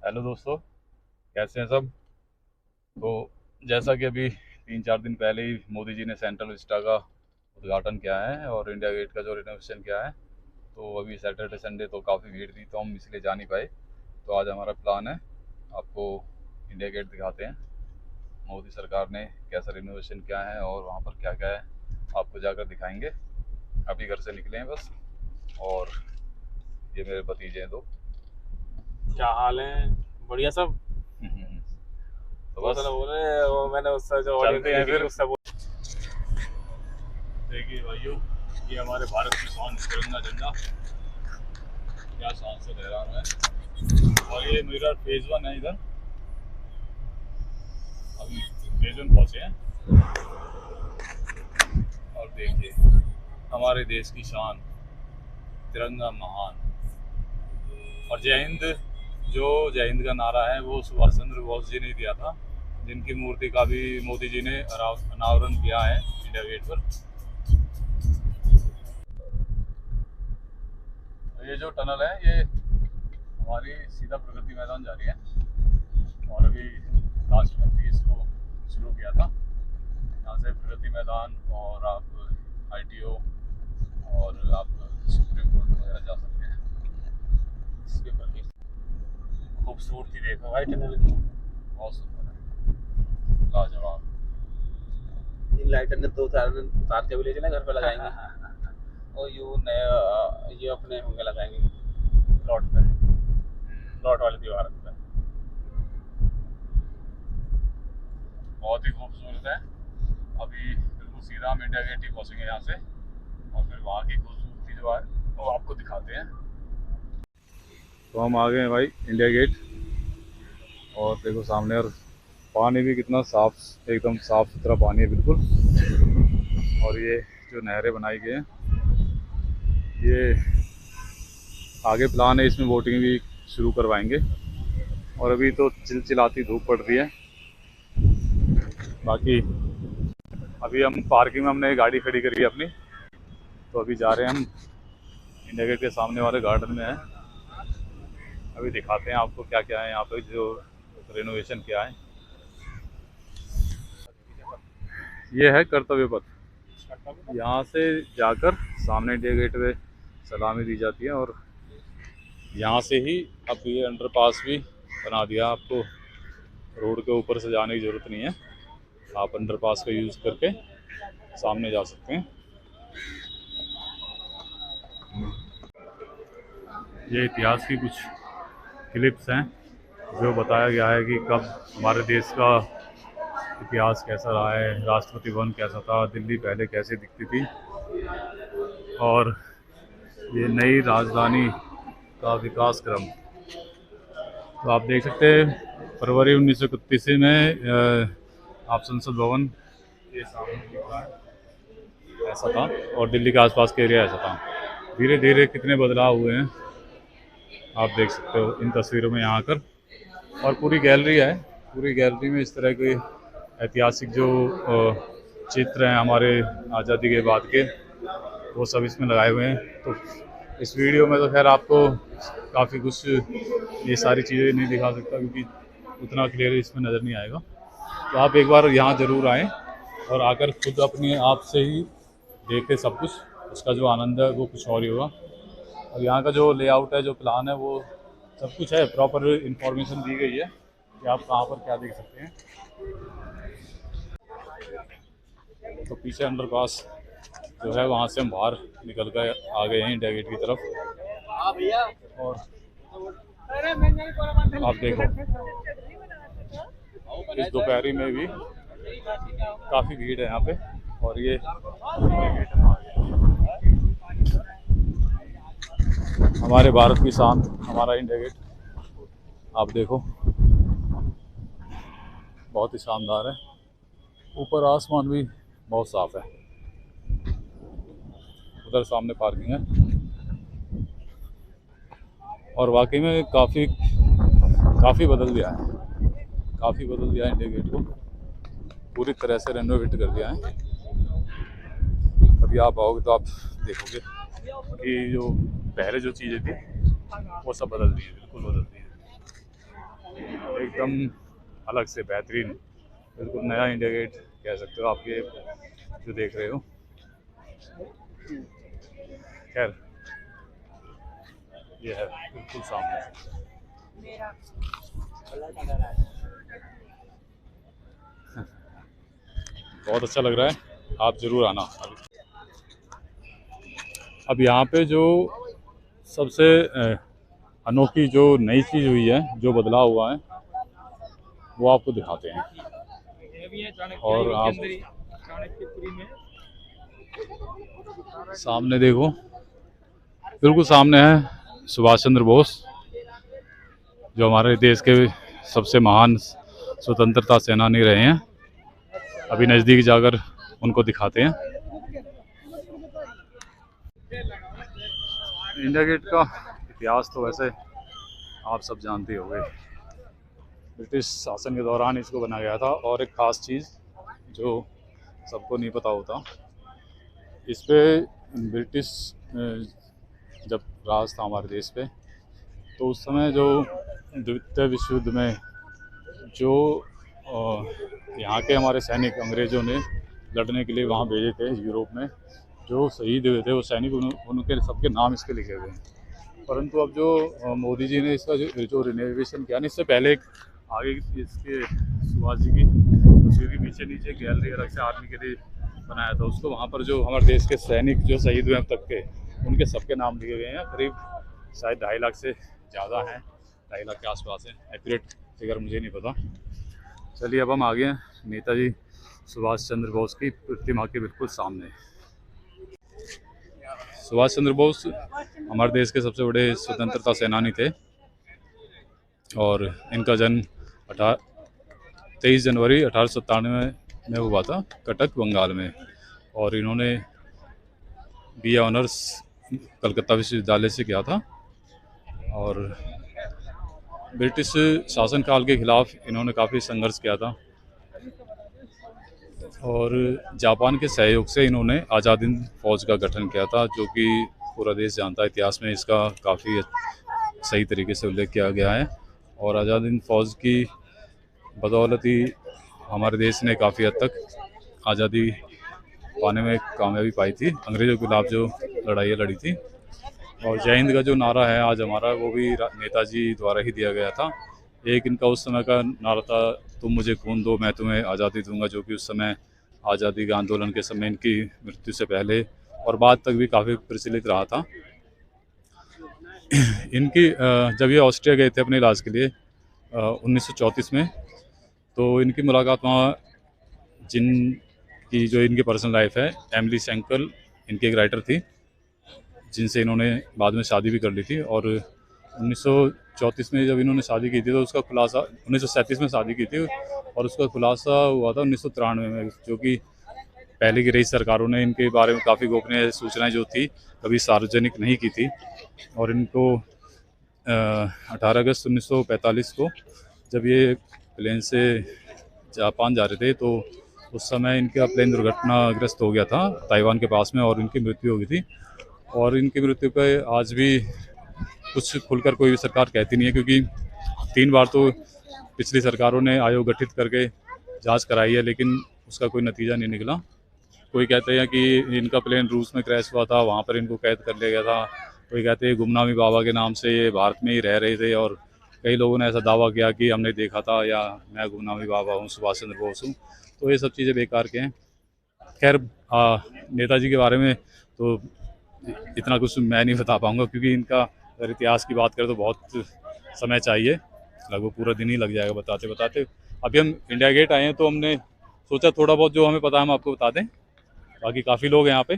Hello दोस्तों, कैसे हैं सब। तो जैसा कि अभी 3-4 दिन पहले ही मोदी जी ने सेंट्रल विस्टा का उद्घाटन किया है और इंडिया गेट का जो रिनोवेशन किया है, तो अभी सैटरडे संडे तो काफ़ी भीड़ थी तो हम इसलिए जा नहीं पाए। तो आज हमारा प्लान है, आपको इंडिया गेट दिखाते हैं। मोदी सरकार ने कैसा रिनोवेशन किया है और वहाँ पर क्या क्या है आपको जाकर दिखाएंगे। अभी घर से निकले हैं बस। और ये मेरे भतीजे हैं दो। क्या हाल है। बढ़िया सब। तो वो बस तो बोल रहे हैं, वो मैंने उससे जो ऑडियंस चलते हैं देखी थी फिर। उससे देखिए भाइयों, ये हमारे भारत की शान तिरंगा झंडा क्या शान से लहरा रहा है। और ये मेरा फेज 1 है इधर। अभी फेज 1 पहुंचे हैं। और देखिए हमारे देश की शान तिरंगा महान। और जय हिंद, जो जय हिंद का नारा है वो सुभाष चंद्र बोस जी ने दिया था, जिनकी मूर्ति का भी मोदी जी ने अनावरण किया है इंडिया गेट पर। ये जो टनल है ये हमारी सीधा प्रगति मैदान जा रही है। और अभी लास्ट मंथ ही इसको शुरू किया था। यहाँ से प्रगति मैदान और आप आईटीओ और आप सुप्रीम कोर्ट वगैरह जा सकते हैं। इसके प्रति खूबसूरती देखो भाई टनल की, बहुत सुंदर है, लाजवाब। इन लाइटर ने तो उतार के भी ले चले घर पे लगाएंगे। और यू नया ये अपने होंगे लगाएंगे प्लॉट पे, प्लॉट वाली दीवार पे। बहुत ही खूबसूरत है। अभी बिल्कुल सीधा हम इंडिया गेट ही पहुँचेंगे यहाँ से और फिर वहाँ की खूबसूरती जो है वो आपको दिखाते हैं। तो हम आ गए हैं भाई इंडिया गेट। और देखो सामने, और पानी भी कितना साफ, एकदम साफ सुथरा पानी है बिल्कुल। और ये जो नहरें बनाई गई हैं, ये आगे प्लान है इसमें बोटिंग भी शुरू करवाएंगे। और अभी तो चिलचिलाती धूप पड़ रही है। बाकी अभी हम पार्किंग में हमने गाड़ी खड़ी करी है अपनी। तो अभी जा रहे हैं हम इंडिया गेट के सामने वाले गार्डन में हैं। अभी दिखाते हैं आपको क्या क्या है यहाँ पे जो रिनोवेशन किया है। ये है कर्तव्य पथ। यहाँ से जाकर सामने इंडिया गेट पे सलामी दी जाती है। और यहाँ से ही अब ये अंडरपास भी बना दिया आपको। रोड के ऊपर से जाने की ज़रूरत नहीं है, आप अंडरपास का यूज़ करके सामने जा सकते हैं। ये इतिहास की कुछ क्लिप्स हैं जो बताया गया है कि कब हमारे देश का इतिहास कैसा रहा है, राष्ट्रपति भवन कैसा था, दिल्ली पहले कैसे दिखती थी। और ये नई राजधानी का विकास क्रम, तो आप देख सकते हैं फरवरी 1931 में आप संसद भवन के सामने दिख रहा है, ऐसा था। और दिल्ली के आसपास के एरिया ऐसा था। धीरे धीरे कितने बदलाव हुए हैं आप देख सकते हो इन तस्वीरों में यहाँ आकर। और पूरी गैलरी है, पूरी गैलरी में इस तरह के ऐतिहासिक जो चित्र हैं हमारे आज़ादी के बाद के, वो सब इसमें लगाए हुए हैं। तो इस वीडियो में तो खैर आपको काफ़ी कुछ ये सारी चीज़ें नहीं दिखा सकता क्योंकि उतना क्लियर इसमें नज़र नहीं आएगा। तो आप एक बार यहाँ ज़रूर आएँ और आकर खुद अपने आप से ही देखें सब कुछ। उसका जो आनंद है वो कुछ और ही होगा। और यहाँ का जो लेआउट है, जो प्लान है, वो सब कुछ है, प्रॉपर इंफॉर्मेशन दी गई है कि आप कहाँ पर क्या देख सकते हैं। तो पीछे अंडरपास जो है वहाँ से हम बाहर निकल कर आ गए हैं इंडिया गेट की तरफ। और आप देखो इस दोपहरी में भी काफ़ी भीड़ है यहाँ पे। और ये इंडिया गेट हमारे भारत की शान, हमारा इंडिया गेट आप देखो बहुत ही शानदार है। ऊपर आसमान भी बहुत साफ है। उधर सामने पार्किंग है। और वाकई में काफ़ी काफ़ी बदल दिया है, काफ़ी बदल दिया है इंडिया गेट को, पूरी तरह से रेनोवेट कर दिया है। अभी आप आओगे तो आप देखोगे कि जो पहले जो चीज़ें थी वो सब बदल दी है, बिल्कुल बदल दी है। एकदम अलग से बेहतरीन, बिल्कुल नया इंडिया गेट कह सकते हो आप ये जो देख रहे हो। खैर ये है बिल्कुल सामने। बहुत अच्छा लग रहा है, आप ज़रूर आना। अब यहाँ पे जो सबसे अनोखी जो नई चीज़ हुई है, जो बदलाव हुआ है, वो आपको दिखाते हैं। और आप सामने देखो, बिल्कुल सामने है सुभाष चंद्र बोस, जो हमारे देश के सबसे महान स्वतंत्रता सेनानी रहे हैं। अभी नज़दीक जाकर उनको दिखाते हैं। इंडिया गेट का इतिहास तो वैसे आप सब जानते होंगे, ब्रिटिश शासन के दौरान इसको बनाया गया था। और एक ख़ास चीज़ जो सबको नहीं पता होता, इस पे ब्रिटिश जब राज था हमारे देश पे, तो उस समय जो द्वितीय विश्व युद्ध में जो यहाँ के हमारे सैनिक अंग्रेज़ों ने लड़ने के लिए वहाँ भेजे थे यूरोप में, जो शहीद हुए थे वो सैनिक, उनके सबके नाम इस पे लिखे हुए हैं। परंतु अब जो मोदी जी ने इसका जो रिनोवेशन किया ना, इससे पहले एक आगे इसके सुभाष जी की तस्वीर के पीछे नीचे गैलरी अलग से आर्मी के लिए बनाया था उसको, वहाँ पर जो हमारे देश के सैनिक जो शहीद हुए अब तक के, उनके सबके नाम लिखे गए हैं। करीब शायद 2.5 लाख से ज़्यादा हैं, 2.5 लाख के आसपास है, एक्यूरेट फिगर मुझे नहीं पता। चलिए अब हम आ गए हैं नेताजी सुभाष चंद्र बोस की प्रतिमा के बिल्कुल सामने। सुभाष चंद्र बोस हमारे देश के सबसे बड़े स्वतंत्रता सेनानी थे और इनका जन्म 23 जनवरी 1897 में हुआ था, कटक बंगाल में। और इन्होंने BA ऑनर्स कलकत्ता विश्वविद्यालय से किया था। और ब्रिटिश शासनकाल के खिलाफ इन्होंने काफ़ी संघर्ष किया था और जापान के सहयोग से इन्होंने आज़ाद हिंद फौज का गठन किया था, जो कि पूरा देश जानता है। इतिहास में इसका काफ़ी सही तरीके से उल्लेख किया गया है। और आज़ाद हिंद फौज की बदौलत ही हमारे देश ने काफ़ी हद तक आज़ादी पाने में कामयाबी पाई थी, अंग्रेज़ों के खिलाफ जो लड़ाइयाँ लड़ी थी। और जय हिंद का जो नारा है आज हमारा, वो भी नेताजी द्वारा ही दिया गया था। एक इनका उस समय का नारा था, तुम मुझे खून दो मैं तुम्हें आज़ादी दूंगा, जो कि उस समय आज़ादी के आंदोलन के समय इनकी मृत्यु से पहले और बाद तक भी काफ़ी प्रचलित रहा था। इनकी जब ये ऑस्ट्रिया गए थे अपने इलाज के लिए 1934 में, तो इनकी मुलाकात वहाँ जिनकी जो इनकी पर्सनल लाइफ है, एमिली सेंकर इनकी एक राइटर थी, जिनसे इन्होंने बाद में शादी भी कर ली थी। और 1934 में जब इन्होंने शादी की थी तो उसका खुलासा 1937 में शादी की थी और उसका खुलासा हुआ था 1993 में, जो कि पहले की रही सरकारों ने इनके बारे में काफ़ी गोपनीय सूचनाएं जो थी कभी सार्वजनिक नहीं की थी। और इनको 18 अगस्त 1945 को जब ये प्लेन से जापान जा रहे थे, तो उस समय इनका प्लेन दुर्घटनाग्रस्त हो गया था ताइवान के पास में और इनकी मृत्यु हो गई थी। और इनकी मृत्यु पे आज भी कुछ खुलकर कोई भी सरकार कहती नहीं है, क्योंकि 3 बार तो पिछली सरकारों ने आयोग गठित करके जांच कराई है, लेकिन उसका कोई नतीजा नहीं निकला। कोई कहते हैं कि इनका प्लेन रूस में क्रैश हुआ था, वहाँ पर इनको कैद कर लिया गया था। कोई कहते हैं गुमनामी बाबा के नाम से ये भारत में ही रह रहे थे, और कई लोगों ने ऐसा दावा किया कि हमने देखा था या मैं गुमनामी बाबा हूँ, सुभाष चंद्र बोस हूँ। तो ये सब चीज़ें बेकार के हैं। खैर नेताजी के बारे में तो इतना कुछ मैं नहीं बता पाऊँगा, क्योंकि इनका अगर इतिहास की बात करें तो बहुत समय चाहिए, लगभग पूरा दिन ही लग जाएगा बताते बताते। अभी हम इंडिया गेट आए हैं तो हमने सोचा थोड़ा बहुत जो हमें पता है हम आपको बता दें, बाकी काफ़ी लोग हैं यहाँ पे।